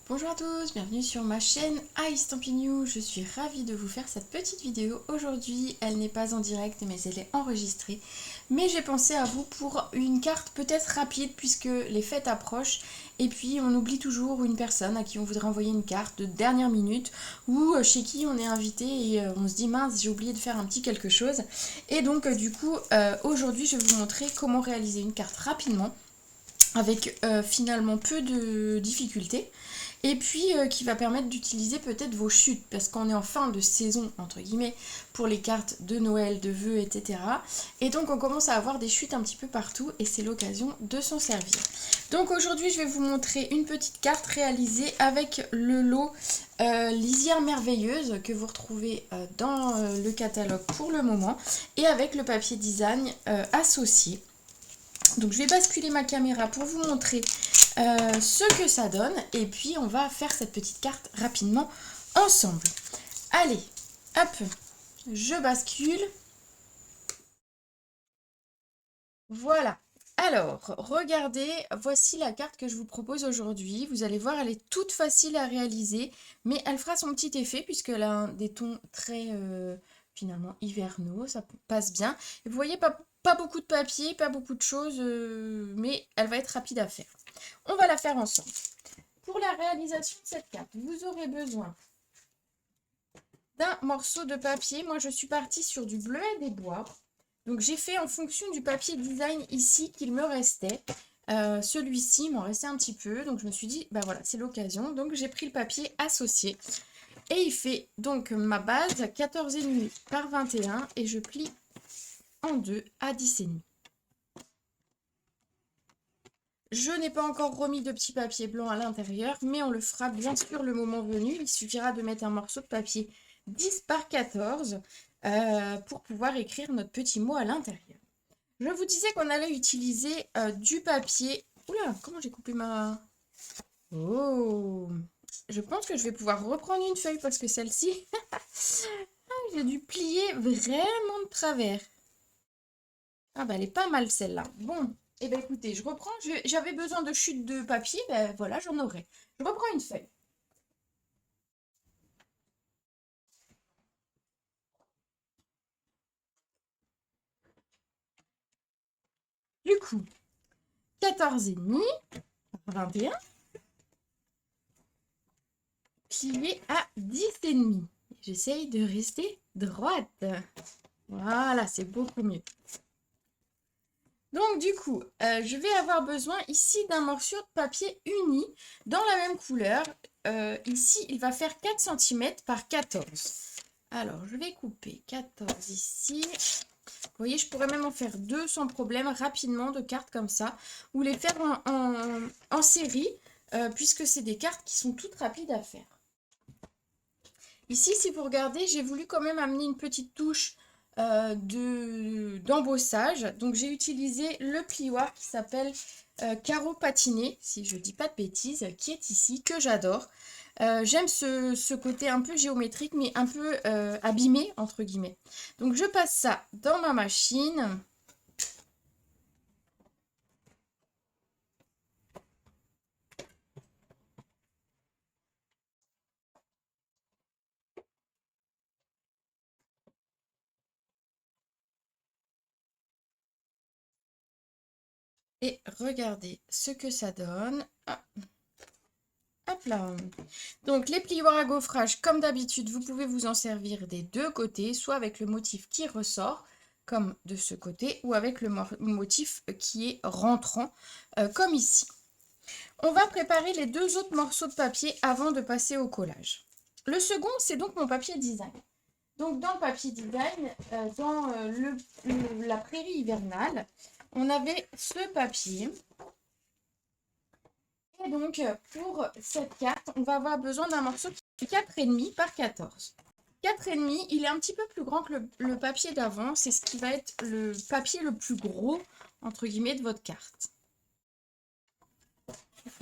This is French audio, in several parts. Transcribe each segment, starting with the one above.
Bonjour à tous, bienvenue sur ma chaîne iStampin' Je suis ravie de vous faire cette petite vidéo. Aujourd'hui, elle n'est pas en direct mais elle est enregistrée. Mais j'ai pensé à vous pour une carte peut-être rapide puisque les fêtes approchent. Et puis on oublie toujours une personne à qui on voudrait envoyer une carte de dernière minute ou chez qui on est invité et on se dit mince, j'ai oublié de faire un petit quelque chose. Et donc du coup, aujourd'hui je vais vous montrer comment réaliser une carte rapidement avec finalement peu de difficultés et puis qui va permettre d'utiliser peut-être vos chutes parce qu'on est en fin de saison entre guillemets pour les cartes de Noël, de vœux, etc. Et donc on commence à avoir des chutes un petit peu partout et c'est l'occasion de s'en servir. Donc aujourd'hui je vais vous montrer une petite carte réalisée avec le lot Lisière Merveilleuse que vous retrouvez dans le catalogue pour le moment et avec le papier design associé. Donc je vais basculer ma caméra pour vous montrer ce que ça donne. Et puis on va faire cette petite carte rapidement ensemble. Allez, hop, je bascule. Voilà. Alors, regardez, voici la carte que je vous propose aujourd'hui. Vous allez voir, elle est toute facile à réaliser, mais elle fera son petit effet puisqu'elle a des tons très finalement hivernaux, ça passe bien. Et vous voyez, pas beaucoup de papier, pas beaucoup de choses, mais elle va être rapide à faire. On va la faire ensemble. Pour la réalisation de cette carte, vous aurez besoin d'un morceau de papier. Moi, je suis partie sur du bleuet des bois. Donc, j'ai fait en fonction du papier design ici qu'il me restait. Celui-ci m'en restait un petit peu. Donc, je me suis dit, bah voilà, c'est l'occasion. Donc, j'ai pris le papier associé. Et il fait donc ma base 14,5 par 21 et je plie en deux à 10,5. Je n'ai pas encore remis de petit papier blanc à l'intérieur, mais on le fera bien sûr le moment venu. Il suffira de mettre un morceau de papier 10 par 14 pour pouvoir écrire notre petit mot à l'intérieur. Je vous disais qu'on allait utiliser du papier... Oula, comment j'ai coupé ma... Oh, je pense que je vais pouvoir reprendre une feuille parce que celle-ci, j'ai dû plier vraiment de travers. Ah bah elle est pas mal celle-là. Bon, et ben écoutez, je reprends. J'avais besoin de chute de papier, ben voilà, j'en aurai. Je reprends une feuille. Du coup, 14,5 par 21, plié à 10,5. J'essaye de rester droite. Voilà, c'est beaucoup mieux. Donc du coup, je vais avoir besoin ici d'un morceau de papier uni dans la même couleur. Ici, il va faire 4 cm par 14. Alors, je vais couper 14 ici. Vous voyez, je pourrais même en faire 2 sans problème, rapidement, de cartes comme ça. Ou les faire en série, puisque c'est des cartes qui sont toutes rapides à faire. Ici, si vous regardez, j'ai voulu quand même amener une petite touche d'embossage. Donc, j'ai utilisé le plioir qui s'appelle Carreau Patiné, si je ne dis pas de bêtises, qui est ici, que j'adore. J'aime ce côté un peu géométrique, mais un peu abîmé, entre guillemets. Donc, je passe ça dans ma machine. Et regardez ce que ça donne. Ah, hop là. Donc, les plioirs à gaufrage, comme d'habitude, vous pouvez vous en servir des deux côtés, soit avec le motif qui ressort, comme de ce côté, ou avec le motif qui est rentrant, comme ici. On va préparer les deux autres morceaux de papier avant de passer au collage. Le second, c'est donc mon papier design. Donc, dans le papier design, dans la prairie hivernale, on avait ce papier. Et donc, pour cette carte, on va avoir besoin d'un morceau qui est 4,5 par 14. 4,5, il est un petit peu plus grand que le papier d'avant. C'est ce qui va être le papier le plus gros, entre guillemets, de votre carte.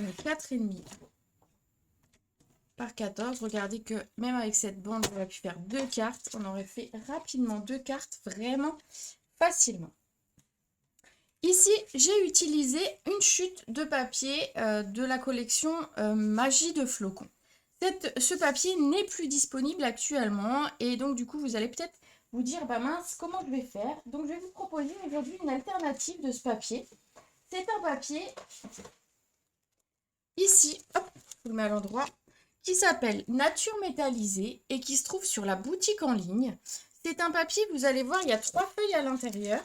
4,5 par 14. Regardez que même avec cette bande, on aurait pu faire deux cartes. On aurait fait rapidement deux cartes, vraiment facilement. Ici, j'ai utilisé une chute de papier de la collection Magie de Flocons. Ce papier n'est plus disponible actuellement et donc du coup, vous allez peut-être vous dire, bah mince, comment je vais faire? Donc, je vais vous proposer aujourd'hui une alternative de ce papier. C'est un papier, ici, hop, je le mets à l'endroit, qui s'appelle Nature Métallisée et qui se trouve sur la boutique en ligne. C'est un papier, vous allez voir, il y a 3 feuilles à l'intérieur.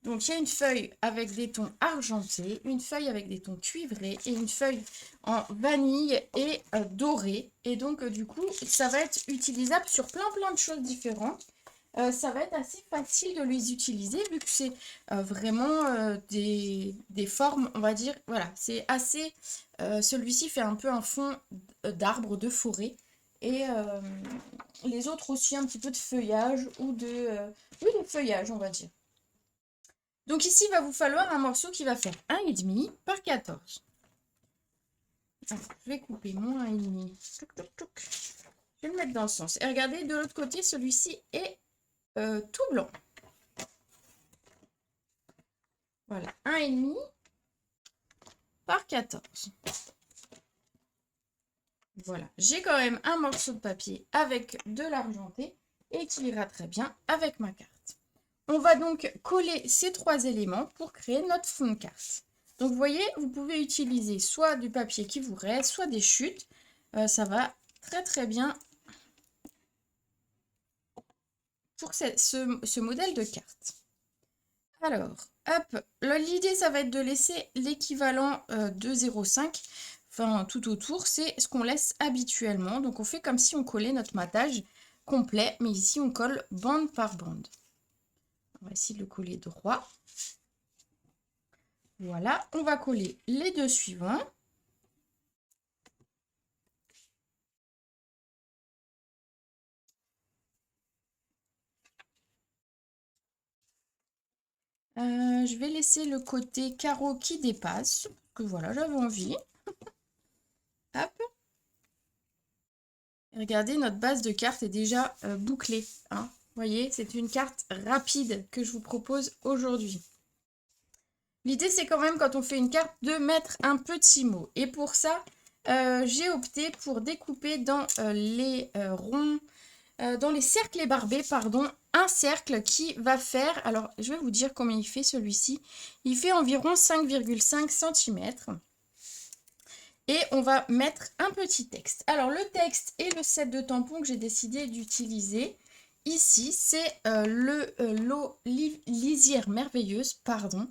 Donc, il y a une feuille avec des tons argentés, une feuille avec des tons cuivrés et une feuille en vanille et doré. Et donc, du coup, ça va être utilisable sur plein de choses différentes. Ça va être assez facile de les utiliser vu que c'est vraiment des formes, on va dire, voilà, c'est assez... celui-ci fait un peu un fond d'arbre, de forêt. Et les autres aussi un petit peu de feuillage ou oui, de feuillage, on va dire. Donc ici, il va vous falloir un morceau qui va faire 1,5 par 14. Alors, je vais couper mon 1,5. Je vais le mettre dans le sens. Et regardez, de l'autre côté, celui-ci est tout blanc. Voilà, 1,5 par 14. Voilà, j'ai quand même un morceau de papier avec de l'argenté et qui ira très bien avec ma carte. On va donc coller ces 3 éléments pour créer notre fond de carte. Donc, vous voyez, vous pouvez utiliser soit du papier qui vous reste, soit des chutes. Ça va très bien pour ce modèle de carte. Alors, hop, l'idée, ça va être de laisser l'équivalent de 0,5, enfin tout autour, c'est ce qu'on laisse habituellement. Donc, on fait comme si on collait notre matage complet, mais ici, on colle bande par bande. On va essayer de le coller droit. Voilà, on va coller les 2 suivants. Je vais laisser le côté carreau qui dépasse, que voilà, j'avais envie. Hop. Regardez, notre base de carte est déjà bouclée. Hein. Vous voyez, c'est une carte rapide que je vous propose aujourd'hui. L'idée, c'est quand même, quand on fait une carte, de mettre un petit mot. Et pour ça, j'ai opté pour découper dans les ronds, dans les cercles barbés, pardon, un cercle qui va faire, alors je vais vous dire combien il fait celui-ci. Il fait environ 5,5 cm. Et on va mettre un petit texte. Alors le texte et le set de tampons que j'ai décidé d'utiliser ici, c'est l'eau lisière merveilleuse, pardon.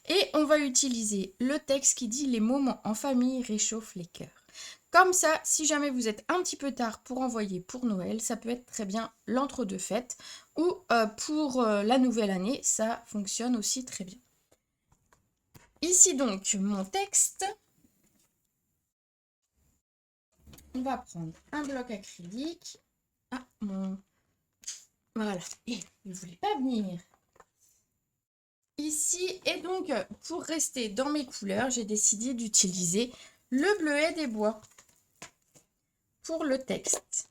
Et on va utiliser le texte qui dit « Les moments en famille réchauffent les cœurs ». Comme ça, si jamais vous êtes un petit peu tard pour envoyer pour Noël, ça peut être très bien l'entre-deux fêtes. Ou pour la nouvelle année, ça fonctionne aussi très bien. Ici donc, mon texte. On va prendre un bloc acrylique. Ah, mon... Voilà. Et il ne voulait pas venir. Ici, et donc, pour rester dans mes couleurs, j'ai décidé d'utiliser le bleuet des bois pour le texte.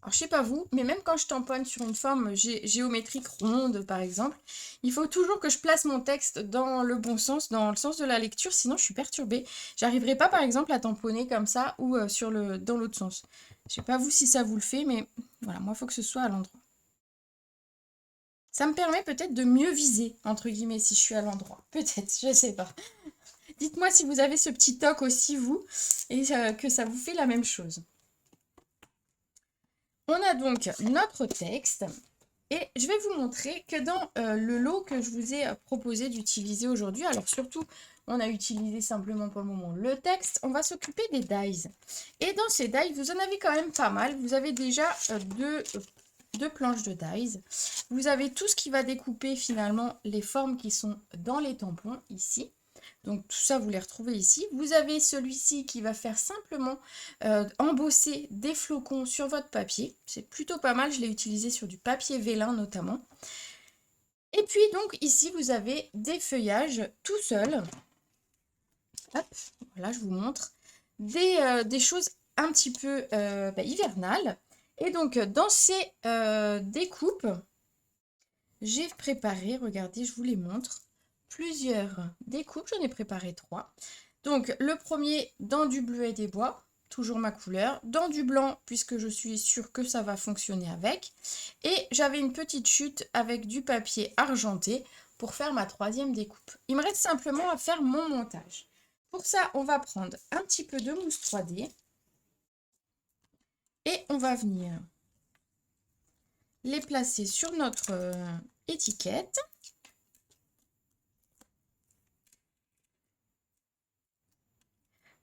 Alors, je sais pas vous, mais même quand je tamponne sur une forme géométrique ronde, par exemple, il faut toujours que je place mon texte dans le bon sens, dans le sens de la lecture, sinon je suis perturbée. J'arriverai pas, par exemple, à tamponner comme ça ou dans l'autre sens. Je sais pas vous si ça vous le fait, mais voilà, moi, il faut que ce soit à l'endroit. Ça me permet peut-être de mieux viser, entre guillemets, si je suis à l'endroit. Peut-être, je sais pas. Dites-moi si vous avez ce petit toc aussi, vous, et que ça vous fait la même chose. On a donc notre texte et je vais vous montrer que dans le lot que je vous ai proposé d'utiliser aujourd'hui, alors surtout on a utilisé simplement pour le moment le texte, on va s'occuper des dies. Et dans ces dies, vous en avez quand même pas mal. Vous avez déjà deux planches de dies. Vous avez tout ce qui va découper finalement les formes qui sont dans les tampons ici. Donc tout ça, vous les retrouvez ici. Vous avez celui-ci qui va faire simplement embosser des flocons sur votre papier. C'est plutôt pas mal, je l'ai utilisé sur du papier vélin notamment. Et puis donc ici, vous avez des feuillages tout seuls. Hop, voilà, je vous montre. Des choses un petit peu hivernales. Et donc, dans ces découpes, j'ai préparé, regardez, je vous les montre, plusieurs découpes. J'en ai préparé 3. Donc, le premier, dans du bleuet des bois, toujours ma couleur. Dans du blanc, puisque je suis sûre que ça va fonctionner avec. Et j'avais une petite chute avec du papier argenté pour faire ma 3e découpe. Il me reste simplement à faire mon montage. Pour ça, on va prendre un petit peu de mousse 3D. Et on va venir les placer sur notre étiquette.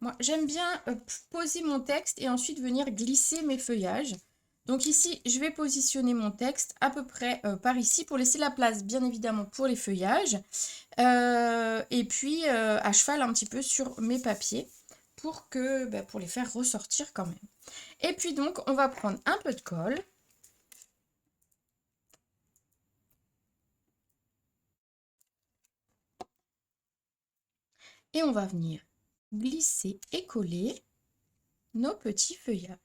Moi, j'aime bien poser mon texte et ensuite venir glisser mes feuillages. Donc ici, je vais positionner mon texte à peu près par ici pour laisser la place, bien évidemment, pour les feuillages. Et puis, à cheval un petit peu sur mes papiers pour les faire ressortir quand même. Et puis donc, on va prendre un peu de colle. Et on va venir glisser et coller nos petits feuillages.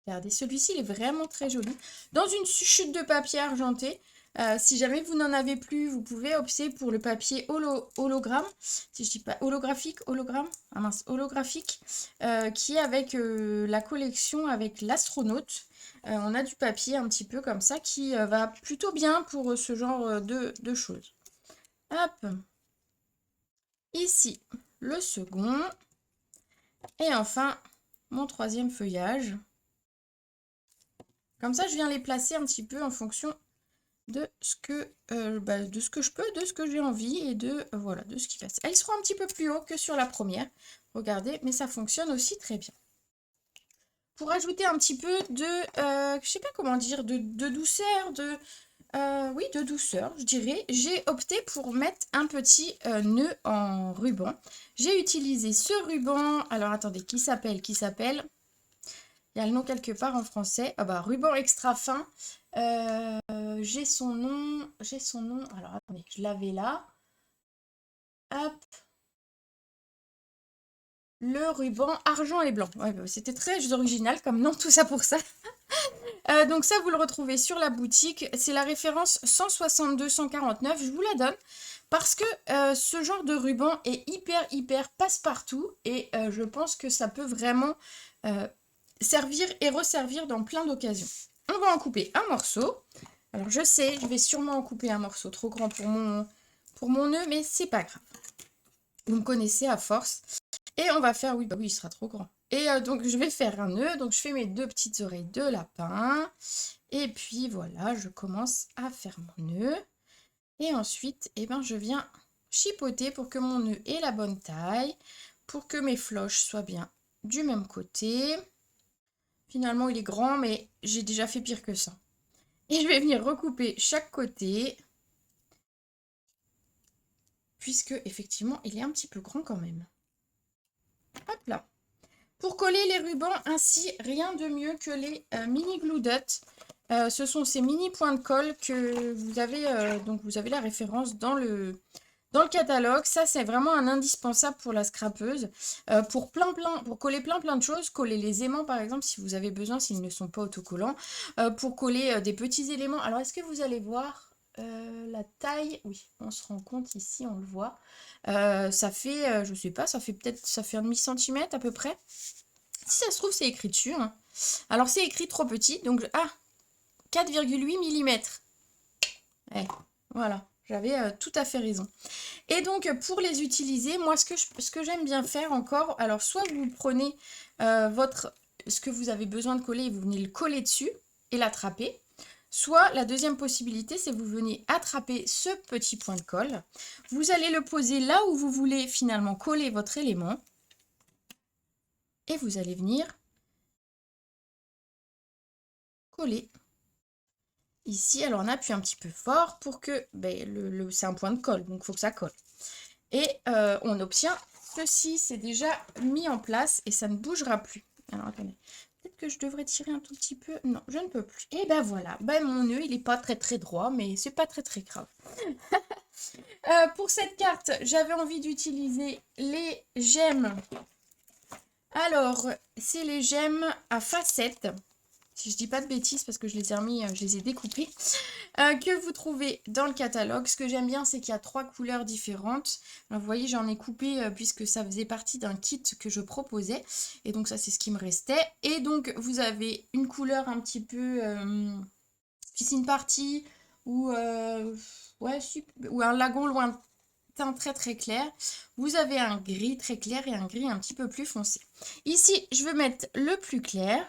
Regardez, celui-ci il est vraiment très joli. Dans une chute de papier argenté, si jamais vous n'en avez plus, vous pouvez opter pour le papier hologramme, si je dis pas holographique, hologramme, ah mince, holographique, qui est avec la collection avec l'astronaute. On a du papier un petit peu comme ça qui va plutôt bien pour ce genre de choses. Hop, ici le second, et enfin mon 3e feuillage. Comme ça, je viens les placer un petit peu en fonction de ce que, je peux, de ce que j'ai envie et de, voilà, de ce qui passe. Elles seront un petit peu plus haut que sur la première. Regardez, mais ça fonctionne aussi très bien. Pour ajouter un petit peu de, je sais pas comment dire, de douceur, oui, de douceur, je dirais, j'ai opté pour mettre un petit nœud en ruban. J'ai utilisé ce ruban, alors attendez, qui s'appelle il y a le nom quelque part en français. Ah bah, ruban extra fin. J'ai son nom. Alors, attendez, je l'avais là. Hop. Le ruban argent et blanc. Ouais, bah, c'était très original comme nom, tout ça pour ça. Donc ça, vous le retrouvez sur la boutique. C'est la référence 162-149. Je vous la donne parce que ce genre de ruban est hyper passe-partout. Et je pense que ça peut vraiment servir et resservir dans plein d'occasions. On va en couper un morceau. Alors je sais, je vais sûrement en couper un morceau trop grand pour mon nœud, mais c'est pas grave. Vous me connaissez à force. Et on va faire, oui, bah oui, il sera trop grand. Et donc je vais faire un nœud, donc je fais mes 2 petites oreilles de lapin. Et puis voilà, je commence à faire mon nœud. Et ensuite, je viens chipoter pour que mon nœud ait la bonne taille, pour que mes floches soient bien du même côté. Finalement, il est grand, mais j'ai déjà fait pire que ça. Et je vais venir recouper chaque côté. Puisque, effectivement, il est un petit peu grand quand même. Hop là. Pour coller les rubans, ainsi, rien de mieux que les mini glue dots. Ce sont ces mini points de colle que vous avez, donc vous avez la référence dans le catalogue. Ça, c'est vraiment un indispensable pour la scrapeuse. Pour coller plein de choses, coller les aimants par exemple, si vous avez besoin, s'ils ne sont pas autocollants. Pour coller des petits éléments. Alors, est-ce que vous allez voir la taille? Oui, on se rend compte ici, on le voit. Ça fait, je sais pas, ça fait un demi-centimètre à peu près. Si ça se trouve, c'est écrit dessus, hein. Alors, c'est écrit trop petit, donc 4,8 mm. Ouais, voilà. J'avais tout à fait raison. Et donc, pour les utiliser, moi, ce que j'aime bien faire encore, alors, soit vous prenez ce que vous avez besoin de coller et vous venez le coller dessus et l'attraper. Soit, la deuxième possibilité, c'est vous venez attraper ce petit point de colle. Vous allez le poser là où vous voulez finalement coller votre élément. Et vous allez venir coller. Ici, alors on appuie un petit peu fort pour que, c'est un point de colle, donc il faut que ça colle. Et on obtient ceci, c'est déjà mis en place et ça ne bougera plus. Alors attendez, peut-être que je devrais tirer un tout petit peu. Non, je ne peux plus. Et ben voilà, mon nœud il n'est pas très droit, mais c'est pas très grave. Pour cette carte, j'avais envie d'utiliser les gemmes. Alors, c'est les gemmes à facettes. si je dis pas de bêtises parce que je les ai remis, je les ai découpés, que vous trouvez dans le catalogue. Ce que j'aime bien, c'est qu'il y a 3 couleurs différentes. Alors, vous voyez, j'en ai coupé puisque ça faisait partie d'un kit que je proposais. Et donc ça, c'est ce qui me restait. Et donc, vous avez une couleur un petit peu piscine party ou, ouais, ou un lagon lointain très très clair. Vous avez un gris très clair et un gris un petit peu plus foncé. Ici, je vais mettre le plus clair.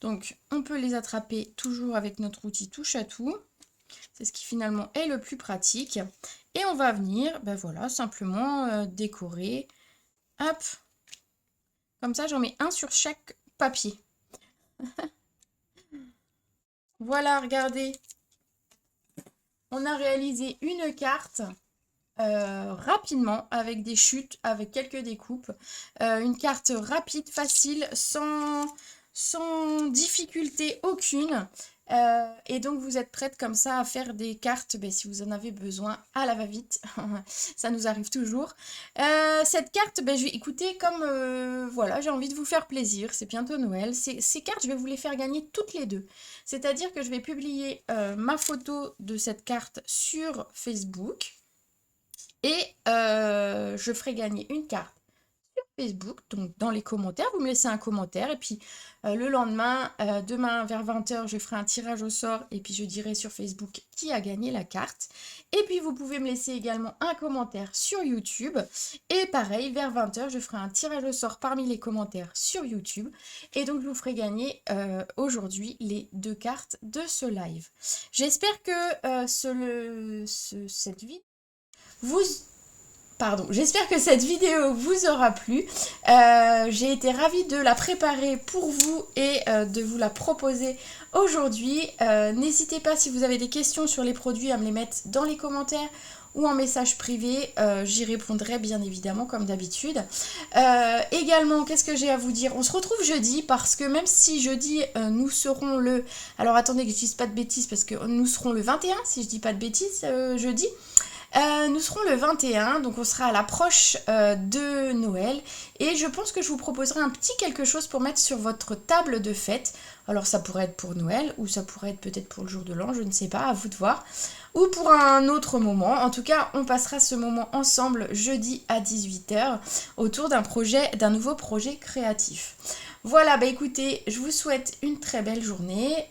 Donc, on peut les attraper toujours avec notre outil touche à tout. C'est ce qui finalement est le plus pratique. Et on va venir, ben voilà, simplement décorer. Hop. Comme ça, j'en mets un sur chaque papier. Voilà, regardez. On a réalisé une carte rapidement, avec des chutes, avec quelques découpes. Une carte rapide, facile, sans difficulté aucune. Et donc vous êtes prête comme ça à faire des cartes, si vous en avez besoin, à la va-vite. Ça nous arrive toujours. Cette carte, écoutez, comme voilà, j'ai envie de vous faire plaisir, c'est bientôt Noël. Ces cartes, je vais vous les faire gagner toutes les deux. C'est-à-dire que je vais publier ma photo de cette carte sur Facebook. Et je ferai gagner une carte sur Facebook, donc dans les commentaires, vous me laissez un commentaire. Et puis le lendemain, demain vers 20h, je ferai un tirage au sort et puis je dirai sur Facebook qui a gagné la carte. Et puis vous pouvez me laisser également un commentaire sur YouTube. Et pareil, vers 20h, je ferai un tirage au sort parmi les commentaires sur YouTube. Et donc je vous ferai gagner aujourd'hui les 2 cartes de ce live. J'espère que cette vidéo j'espère que cette vidéo vous aura plu. J'ai été ravie de la préparer pour vous et de vous la proposer aujourd'hui. N'hésitez pas, si vous avez des questions sur les produits, à me les mettre dans les commentaires ou en message privé. J'y répondrai bien évidemment comme d'habitude. Également, qu'est-ce que j'ai à vous dire? On se retrouve jeudi parce que même si jeudi nous serons le... Alors attendez que je dise pas de bêtises parce que nous serons le 21 si je dis pas de bêtises jeudi. Nous serons le 21, donc on sera à l'approche de Noël. Et je pense que je vous proposerai un petit quelque chose pour mettre sur votre table de fête. Alors ça pourrait être pour Noël, ou ça pourrait être peut-être pour le jour de l'an, je ne sais pas, à vous de voir. Ou pour un autre moment. En tout cas, on passera ce moment ensemble jeudi à 18h autour d'un nouveau projet créatif. Voilà, écoutez, je vous souhaite une très belle journée.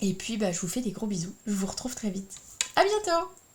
Et puis, je vous fais des gros bisous. Je vous retrouve très vite. À bientôt!